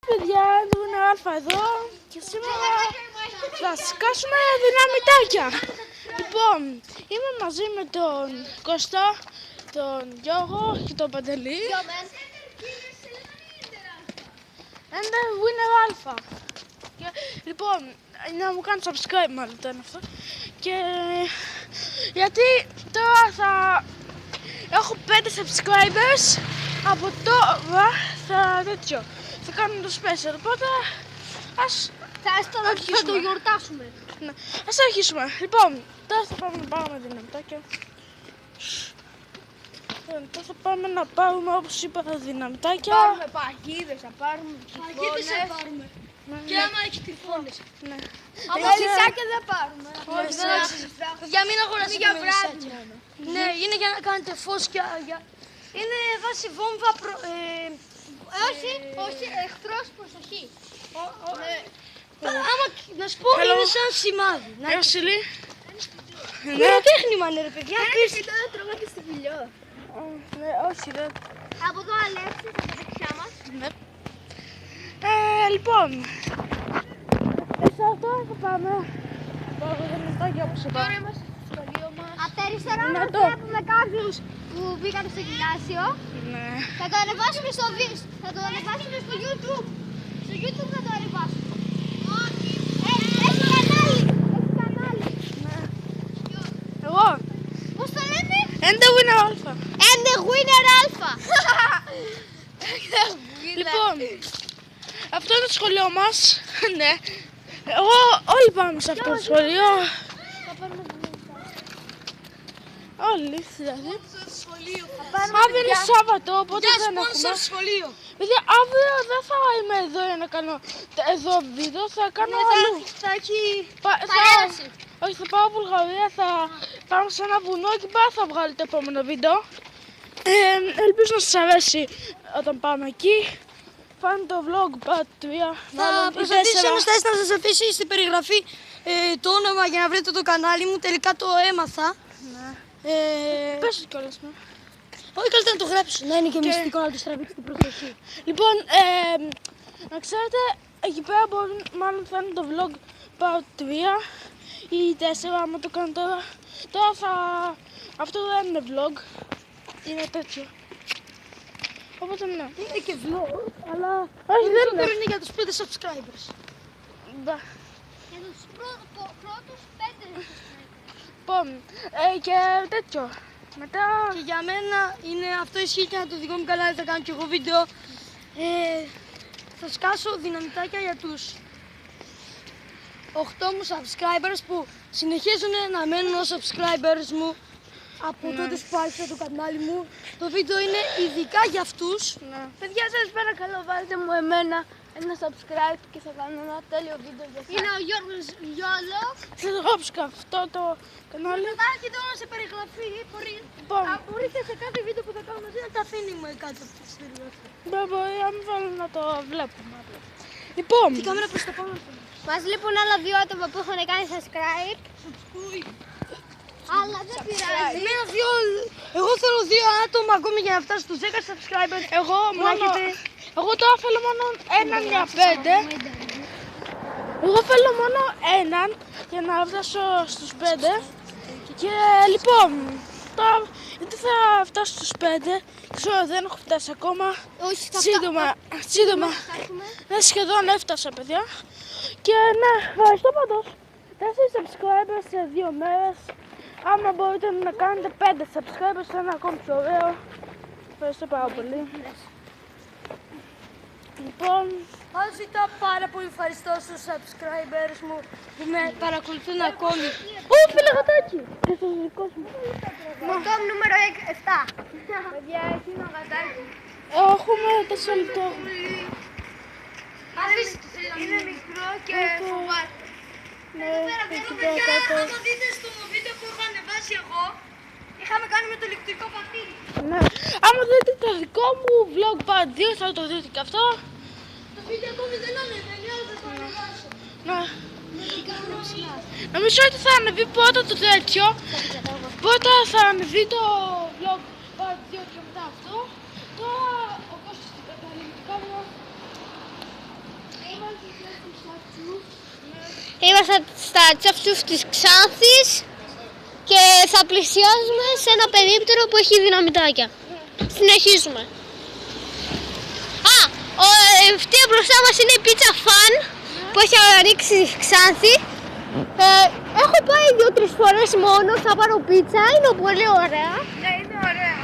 Παιδιά, είναι ο Αλφα εδώ και σήμερα θα σκάσουμε δυναμητάκια. Λοιπόν, είμαι μαζί με τον Κώστα, τον Γιώργο και τον Παντελή. Είναι Winner Alpha. Λοιπόν, να μου κάνει subscribe μάλλον ήταν αυτό. Και γιατί τώρα θα έχω 5 subscribers, από τώρα θα κάνουμε το special, οπότε ας το γιορτάσουμε. Ναι. Ας αρχίσουμε. Λοιπόν, τώρα θα πάμε να πάρουμε δυναμητάκια. Τώρα θα πάμε να πάρουμε, όπως είπα, τα δυναμητάκια. Πάρουμε παγίδες, θα πάρουμε τυφώνες. Και άμα έχει τυφώνες. Ναι. Από λυσάκια δεν πάρουμε. Για μην αγοράσετε για βράδυ. Ναι, είναι για να κάνετε φως και είναι βάση βόμβα όχι, εχθρός προσοχή. Άμα να σου πω, είναι σαν σημάδι. Βασίλη. Πυροτέχνημα είναι ρε παιδιά. Κάνεις και τώρα τρώγατε στο φιλιό. Ναι, όχι δεν. Από το Αλέξη, από τα δεξιά μας. Ναι. Λοιπόν, τώρα θα πάμε. Πάρουμε δυναμητάκια όπως είπα. Τώρα είμαστε στο σχολείο μας. Από τα αριστερά Να μας το. βλέπουμε κάποιους που μπήκαν στο γυμνάσιο. Ναι. Θα το ανεβάσουμε στο YouTube. Στο YouTube θα το ανεβάσουμε. Όχι. Έχει κανάλι. Ναι. Εγώ. Πώς το λένε? And the winner Alpha. And the winner Alpha. Λοιπόν, αυτό είναι το σχολείο μας. Ναι. Όλοι πάμε σε αυτό το σχολείο. Όλοι δηλαδή. Αύριο είναι Σάββατο, οπότε δεν έχουμε. σχολείο. Παιδιά, αύριο δεν θα είμαι εδώ για να κάνω εδώ βίντεο, θα κάνω αλλού. Θα έχει Παρέλαση. Όχι, θα πάω Βουλγαρία, θα πάμε σε ένα βουνό και πάλι θα βγάλω το επόμενο βίντεο. Ελπίζω να σας αρέσει όταν πάμε εκεί. Φάνε το vlog part 3. Θα προσπαθήσω να σας αφήσει στην περιγραφή το όνομα για να βρείτε το κανάλι μου. Τελικά το έμαθα. Ναι. Ε, Πες το κιόλας, ναι. Όχι, καλύτερα να το γράψω. Να είναι και μυστικό να του τραβήξει την προσοχή. Λοιπόν, να ξέρετε, εκεί πέρα μάλλον θα είναι το vlog part 3 ή 4, άμα το κάνω τώρα. Τώρα θα... Αυτό δεν είναι vlog, είναι τέτοιο. Οπότε ναι. Είναι και vlog, αλλά Όχι, δεν περισσότερο είναι. είναι για τους 5 subscribers. Μπα. Για τους πρώτους 5. Λοιπόν, και τέτοιο. Μετά... Και για μένα είναι, αυτό ισχύει και για το δικό μου κανάλι, θα κάνω και εγώ βίντεο. Θα σκάσω δυναμητάκια για τους 8 μου subscribers που συνεχίζουν να μένουν ως subscribers μου από τότε που άρχισα το κανάλι μου. Το βίντεο είναι ειδικά για αυτούς. Ναι. Παιδιά, σας παρακαλώ, βάλτε μου εμένα ένα subscribe και θα κάνω ένα τέλειο βίντεο για σας. Είναι ο Γιώργος Γιόλο. Θα το γράψω και αυτό το κανάλι. Θα έχει τώρα σε περιγραφή. Λοιπόν, Μπορείτε σε κάθε βίντεο που θα κάνω μαζί να τα αφήνει μου κάτω από τη περιγραφή. μπορεί να μην θέλω να το βλέπουμε. Λοιπόν, Την κάμερα προς τα πάνω. Μας λείπουν άλλα 2 άτομα που έχουν κάνει subscribe. Αλλά δεν πειράζει. Εγώ θέλω 2 άτομα ακόμη για να φτάσω στους 10 subscribers. εγώ τώρα θέλω μόνο έναν για 5. Εγώ θέλω μόνο έναν για να φτάσω στους 5. Και λοιπόν, τώρα γιατί θα φτάσω στους 5, ξέρω δεν έχω φτάσει ακόμα. Όχι, Σύντομα. Ναι, σχεδόν έφτασα παιδιά. Και ναι, ευχαριστώ πάντως. 4 subscribers σε 2 μέρες. Άμα μπορείτε να κάνετε 5 subscribers θα είναι ακόμη πιο ωραίο. Ευχαριστώ πάρα πολύ. Λοιπόν, Ζητώ πάρα πολύ ευχαριστώ στους subscribers μου που με παρακολουθούν ακόμη. ω, φίλε γατάκι! Και στους δικός μου. Το νούμερο 7. Παιδιά, έχει ένα γατάκι. Έχουμε 4 λεπτό. Είναι μικρό και φοβάται. Ναι, εκεί πέρα κάτω. Άμα δείτε στο βίντεο που είχα ανεβάσει εγώ, είχαμε κάνει με το ηλεκτρικό πατήρι. Ναι. Άμα δείτε το δικό μου vlog part 2 θα το δείτε και αυτό. Το βίντεο ακόμη δεν ανεβαίνει, αλλά θα το ανεβάσω. Ναι. Με την κάμερα ψηλά. Νομίζω ότι θα ανεβεί πρώτα το τέτοιο. Πρώτα θα ανεβεί το vlog part 2 και μετά αυτό. Τώρα ο Κώστας την καταλήγει την κάμερα. Είμαστε στα τσαφτσούφ της Ξάνθης και θα πλησιάζουμε σε ένα περίπτερο που έχει δυναμητάκια. Συνεχίζουμε. Αυτή μπροστά μας είναι η πίτσα φαν που έχει ανοίξει η Ξάνθη. Έχω πάει 2-3 φορές μόνο, θα πάρω πίτσα, είναι πολύ ωραία. Ναι, είναι ωραία.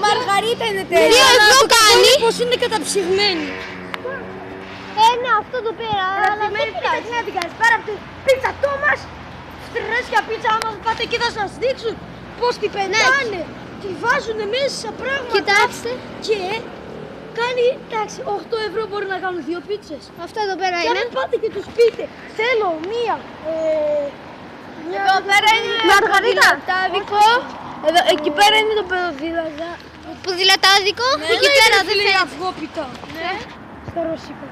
Μαργαρίτα είναι 2 ευρώ κάνει. Πως είναι καταψυγμένη. Ναι, αυτό το πέρα, αλλά δεν πειράζει. Τι να την κάνεις, πέρα από την πίτσα Τόμας, στρέσια πίτσα, άμα πάτε εκεί θα σας δείξουν πως την πετάνε. Τη βάζουνε μέσα σε πράγματα. Κοιτάξτε. Και κάνει, εντάξει, 8 ευρώ μπορεί να κάνουν 2 πίτσες. Αυτό εδώ πέρα Και είναι. αν πάτε και τους πείτε, θέλω μία. Εδώ πέρα είναι Μαργαρίτα. ποδηλατάδικο. Εδώ, εκεί πέρα είναι το ποδήλατα. Ποδηλατάδικο. Εκεί πέρα δεν λέει θέλει. αυγόπιτα. Ναι. Στο ρωσικό.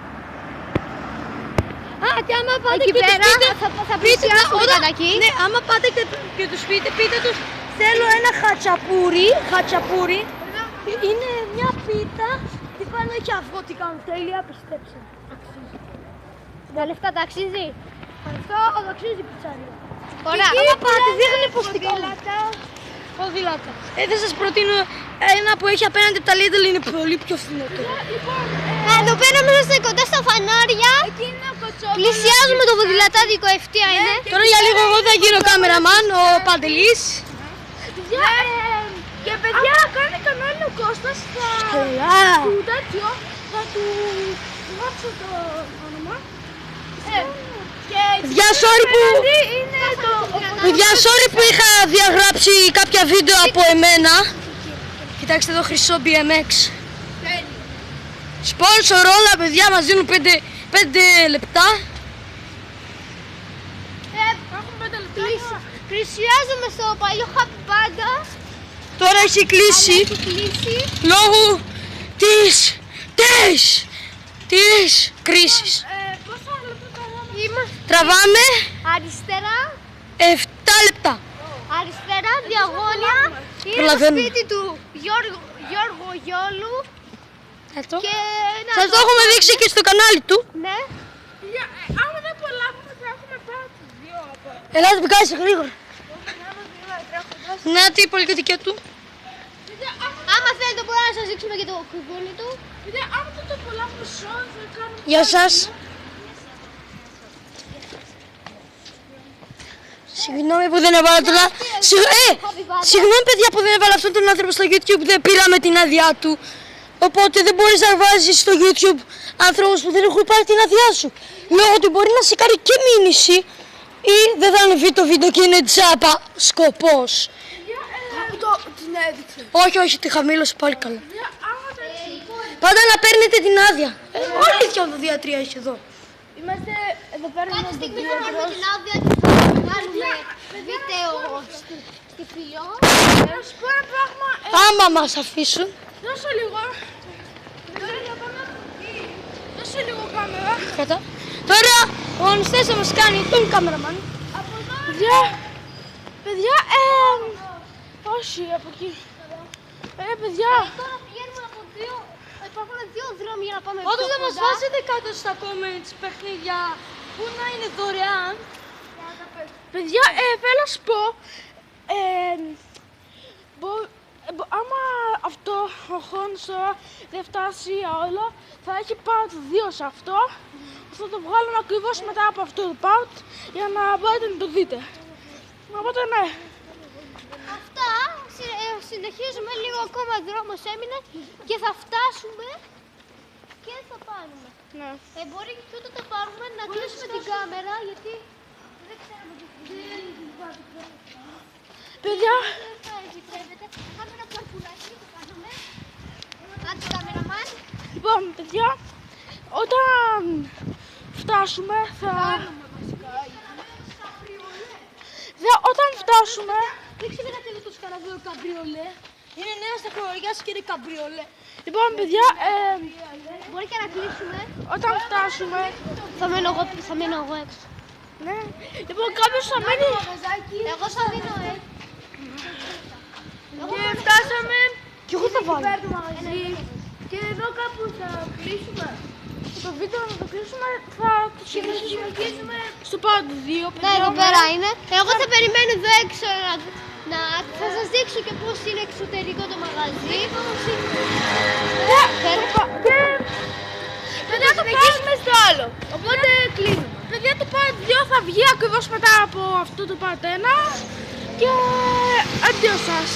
Και άμα πάτε Εκεί και τους πέρα πείτε, θα πλησιάσουμε όταν- κατά εκεί. Ναι, άμα πάτε και τους πείτε τους, θέλω ένα χατσαπούρι. Είναι μια πίτα, τι πάνω έχει αυγό, τι κάνουν τέλεια, πιστέψτε. Αξίζει. Τα λεφτά τα αξίζει. Αυτό αξίζει η πιτσαρία. Ωραία. Άμα πάτε, δείχνει πως την κάνουν. Ποδήλατα. Δεν σας προτείνω ένα που έχει απέναντι από τα Lidl, είναι πολύ πιο φθηνό. Εδώ πέρα μέσα στα κοντά στα φανάρια. Εκεί είναι ο κοτσόβολος. Πλησιάζουμε το ποδηλατάδικο, ευθεία είναι. Τώρα για λίγο εγώ θα γίνω κάμεραμαν, ο Παντελής. Και παιδιά, κάνει κανάλι ο Κώστας, του τέτοιο, θα του γράψω το όνομα. Και Παιδιά, sorry είναι το... Παιδιά, sorry που είχα διαγράψει κάποια βίντεο από εμένα. Κοιτάξτε εδώ, χρυσό BMX. Σπόνσορ όλα, παιδιά, μας δίνουν 5 λεπτά. Έχουμε 5 λεπτά. Πλησιάζουμε στο παλιό Happy Panda. Τώρα έχει κλείσει Έχει κλείσει. λόγω της κρίσης. Πόσα λεπτά τραβάμε? Είμαστε Τραβάμε αριστερά. 7 λεπτά. Αριστερά, διαγώνια. Είναι το Προλαβαίνουμε. σπίτι του Γιώργου Γιόλου. Και ένα Σας το έχουμε δείξει και στο κανάλι του. Ναι. Άμα δεν προλάβουμε θα έχουμε πάρα τους δύο από εδώ. Ελάτε, πηγάζει γρήγορα. Να τι η πολυκατοικία του. Άμα θέλετε μπορούμε να σας δείξουμε και το κουκούνι του. Παιδιά, άμα δεν το προλάβουμε σόν θα κάνουμε... Γεια σας. Συγγνώμη που δεν έβαλα τον Συγγνώμη παιδιά που δεν έβαλα αυτόν τον άνθρωπο στο YouTube, δεν πήραμε την άδειά του. Οπότε δεν μπορείς να βάζεις στο YouTube ανθρώπους που δεν έχουν πάρει την άδειά σου. Λόγω ότι μπορεί να σε κάνει και μήνυση ή δεν θα ανεβεί το βίντεο και είναι τζάπα σκοπός. Την έδειξε. Όχι, τη χαμήλωσε πάλι καλά. Άμα δεν... Πάντα να παίρνετε την άδεια. Όλη η διαδρία έχει εδώ. Είμαστε εδώ πέρα Κάποια με στιγμή τον θα πάρουμε Πέτρο. την άδεια και θα κάνουμε βίντεο στη φιλιό. Να σου πω ένα πράγμα. Άμα μας αφήσουν. Δώσε λίγο. Δώσε λίγο κάμερα. Κατά. Τώρα ο Αναστές θα μας κάνει τον κάμεραμαν. Παιδιά, όχι από εκεί. Παιδιά. Τώρα πηγαίνουμε από δύο. Υπάρχουν 2 δρόμοι για να πάμε Όντως πιο να μας κοντά. βάζετε κάτω στα comments παιχνίδια που να είναι δωρεάν. Παιδιά, θέλω να σου πω, άμα αυτό ο χρόνος τώρα δεν φτάσει όλο, θα έχει part 2 σε αυτό. Θα το βγάλουμε ακριβώς μετά από αυτό το part για να μπορείτε να το δείτε. Οπότε ναι. Αυτά συνεχίζουμε, λίγο ακόμα δρόμος έμεινε και θα φτάσουμε και θα πάρουμε. Ναι. Μπορεί και όταν τα πάρουμε να κλείσουμε την κάμερα γιατί δεν ξέρουμε τι Παιδιά, δεν θα επιτρέπεται. Κάνουμε ένα παρκουράκι, το κάνουμε. Άντε κάμεραμαν. λοιπόν, παιδιά, όταν φτάσουμε θα... Όταν φτάσουμε... Δεν ξεχνάτε εδώ το σκαραβαίο καμπριολέ. Είναι νέα στα χωριά και είναι καμπριολέ. Λοιπόν, παιδιά, Μπορεί και να κλείσουμε. όταν φτάσουμε... Θα μείνω εγώ έξω. Ναι. Λοιπόν, κάποιος θα μένει... Εγώ θα μείνω έξω. Και φτάσαμε Κι εγώ θα βάλω. του μαγαζί. Και εδώ κάπου θα κλείσουμε. Θα το βίντεο να το κλείσουμε, θα το συνεχίσουμε στο part 2. Ναι, εδώ πέρα είναι. Εγώ θα περιμένω εδώ έξω θα σας δείξω και πώς είναι εξωτερικό το μαγαζί. Και μετά το πάμε στο άλλο. Οπότε κλείνουμε. Παιδιά, το part 2 θα βγει ακριβώς μετά από αυτό το part 1. Και αντίο σας.